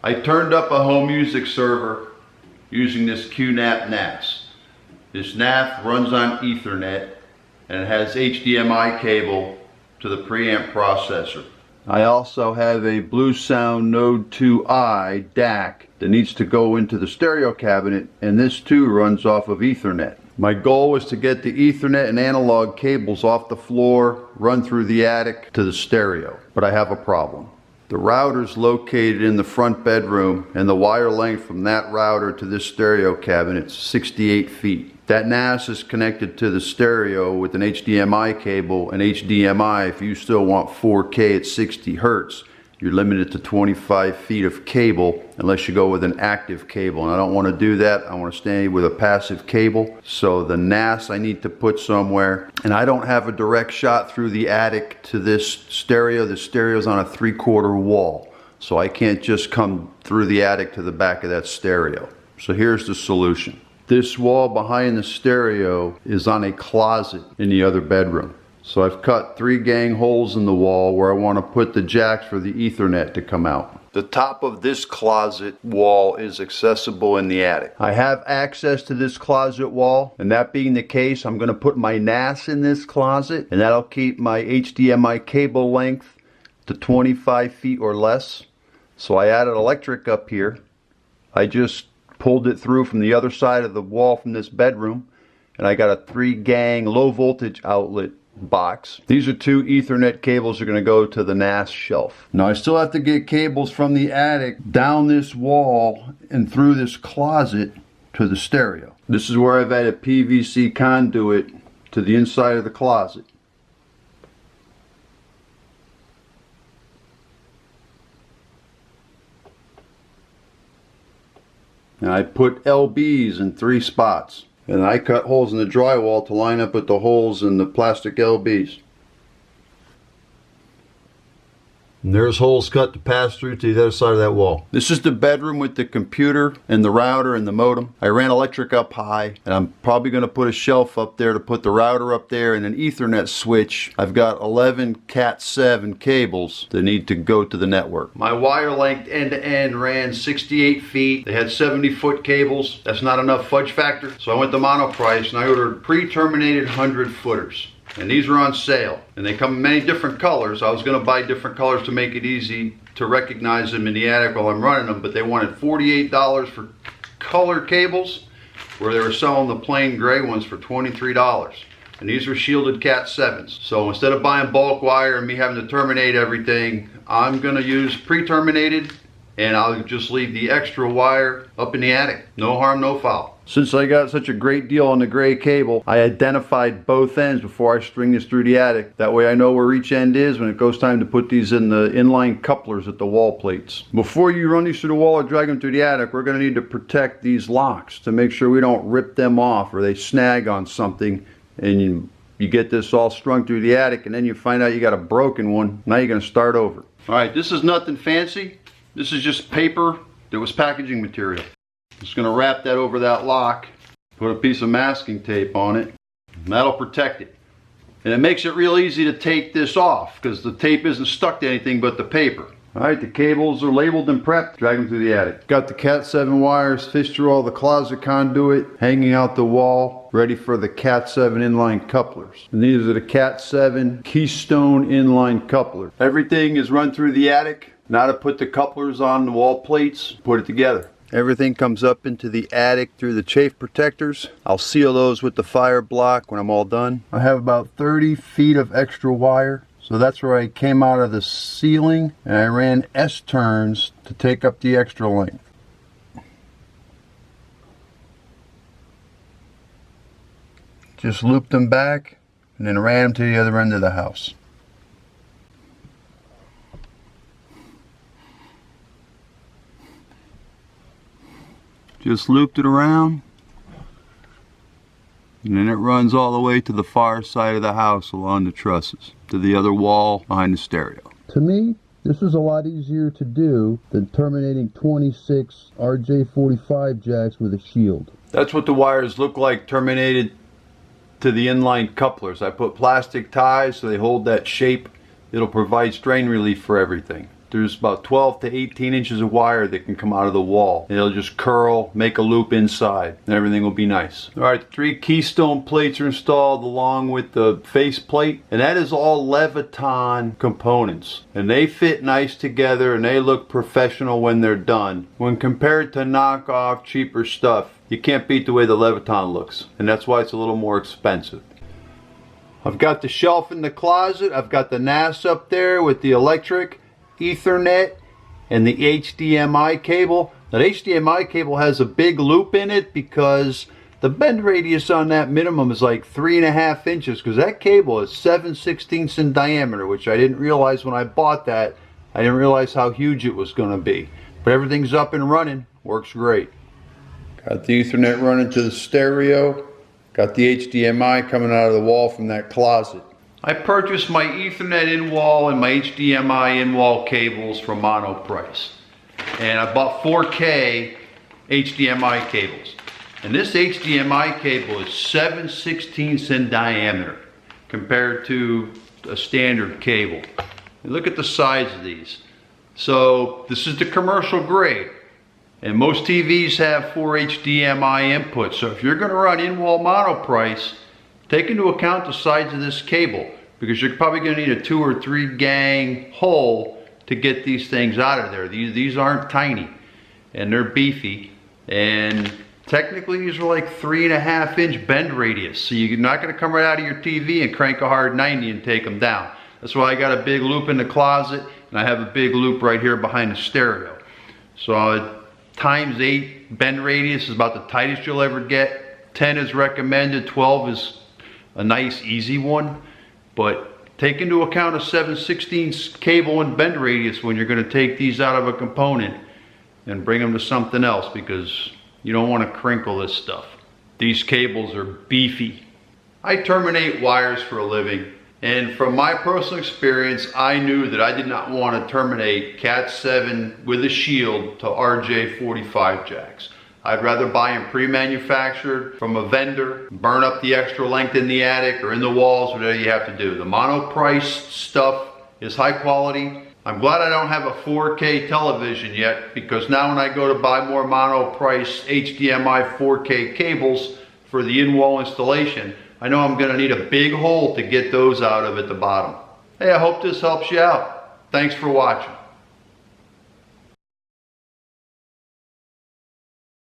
I turned up a home music server using this QNAP NAS. This NAS runs on Ethernet and it has HDMI cable to the preamp processor. I also have a Bluesound Node 2i DAC that needs to go into the stereo cabinet, and this too runs off of Ethernet. My goal was to get the Ethernet and analog cables off the floor, run through the attic to the stereo, but I have a problem. The router's located in the front bedroom, and the wire length from that router to this stereo cabinet is 68 feet. That NAS is connected to the stereo with an HDMI cable, and HDMI, if you still want 4K at 60 Hertz, you're limited to 25 feet of cable unless you go with an active cable, and I don't want to do that. I want to stay with a passive cable. So the NAS I need to put somewhere, and I don't have a direct shot through the attic to this stereo. The stereo's on a 3/4 wall, so I can't just come through the attic to the back of that stereo. So here's the solution. This wall behind the stereo is on a closet in the other bedroom. So I've cut 3 gang holes in the wall where I want to put the jacks for the Ethernet to come out. The top of this closet wall is accessible in the attic. I have access to this closet wall, and that being the case, I'm going to put my NAS in this closet, and that'll keep my HDMI cable length to 25 feet or less. So I added electric up here. I just pulled it through from the other side of the wall from this bedroom, and I got a 3 gang low voltage outlet box. These are 2 Ethernet cables that are going to go to the NAS shelf. Now I still have to get cables from the attic down this wall and through this closet to the stereo. This is where I've added PVC conduit to the inside of the closet. And I put LBs in 3 spots. And I cut holes in the drywall to line up with the holes in the plastic LBs. And there's holes cut to pass through to the other side of that wall. This is the bedroom with the computer and the router and the modem. I ran electric up high, and I'm probably going to put a shelf up there to put the router up there and an Ethernet switch. I've got 11 Cat7 cables that need to go to the network. My wire length end to end ran 68 feet. They had 70-foot cables. That's not enough fudge factor. So I went to Monoprice and I ordered pre-terminated 100-footers. And these are on sale, and they come in many different colors. I was going to buy different colors to make it easy to recognize them in the attic while I'm running them, but they wanted $48 for color cables, where they were selling the plain gray ones for $23. And these are shielded Cat7s. So instead of buying bulk wire and me having to terminate everything, I'm going to use pre-terminated, and I'll just leave the extra wire up in the attic. No harm, no foul. Since I got such a great deal on the gray cable, I identified both ends before I string this through the attic. That way I know where each end is when it goes time to put these in the inline couplers at the wall plates. Before you run these through the wall or drag them through the attic, we're going to need to protect these locks to make sure we don't rip them off or they snag on something, and you get this all strung through the attic and then you find out you got a broken one. Now you're going to start over. Alright, this is nothing fancy. This is just paper that was packaging material. Just going to wrap that over that lock, put a piece of masking tape on it, and that'll protect it. And it makes it real easy to take this off because the tape isn't stuck to anything but the paper. Alright, the cables are labeled and prepped. Drag them through the attic. Got the Cat7 wires fished through all the closet conduit, hanging out the wall, ready for the Cat7 inline couplers. And these are the Cat7 Keystone inline couplers. Everything is run through the attic. Now to put the couplers on the wall plates, put it together. Everything comes up into the attic through the chafe protectors. I'll seal those with the fire block when I'm all done. I have about 30 feet of extra wire. So that's where I came out of the ceiling, and I ran S-turns to take up the extra length. Just looped them back and then ran them to the other end of the house. Just looped it around, and then it runs all the way to the far side of the house along the trusses, to the other wall behind the stereo. To me, this is a lot easier to do than terminating 26 RJ45 jacks with a shield. That's what the wires look like terminated to the inline couplers. I put plastic ties so they hold that shape. It'll provide strain relief for everything. there's about 12 to 18 inches of wire that can come out of the wall. And it'll just curl, make a loop inside, and everything will be nice. All right, 3 keystone plates are installed along with the face plate, and that is all Leviton components. And they fit nice together and they look professional when they're done. When compared to knockoff, cheaper stuff, you can't beat the way the Leviton looks. And that's why it's a little more expensive. I've got the shelf in the closet. I've got the NAS up there with the electric, Ethernet, and the HDMI cable. That HDMI cable has a big loop in it because the bend radius on that minimum is like 3.5 inches, because that cable is 7/16 in diameter, which I didn't realize when I bought that. I didn't realize how huge it was going to be. But everything's up and running. Works great. Got the Ethernet running to the stereo. Got the HDMI coming out of the wall from that closet. I purchased my Ethernet in-wall and my HDMI in-wall cables from Monoprice. And I bought 4K HDMI cables. And this HDMI cable is 7/16 in diameter compared to a standard cable. And look at the size of these. So this is the commercial grade. And most TVs have 4 HDMI inputs. So if you're going to run in-wall Monoprice, take into account the size of this cable, because you're probably going to need a 2 or 3 gang hole to get these things out of there. These aren't tiny, and they're beefy. And technically these are like 3.5 inch bend radius. So you're not going to come right out of your TV and crank a hard 90 and take them down. That's why I got a big loop in the closet, and I have a big loop right here behind the stereo. So times 8 bend radius is about the tightest you'll ever get. 10 is recommended, 12 is a nice easy one. But take into account a 7/16 cable and bend radius when you're going to take these out of a component and bring them to something else, because you don't want to crinkle this stuff. These cables are beefy. I terminate wires for a living. And from my personal experience, I knew that I did not want to terminate Cat7 with a shield to RJ45 jacks. I'd rather buy them pre-manufactured from a vendor, burn up the extra length in the attic or in the walls, whatever you have to do. The Monoprice stuff is high quality. I'm glad I don't have a 4K television yet, because now when I go to buy more Monoprice HDMI 4K cables for the in-wall installation, I know I'm going to need a big hole to get those out of at the bottom. Hey, I hope this helps you out. Thanks for watching.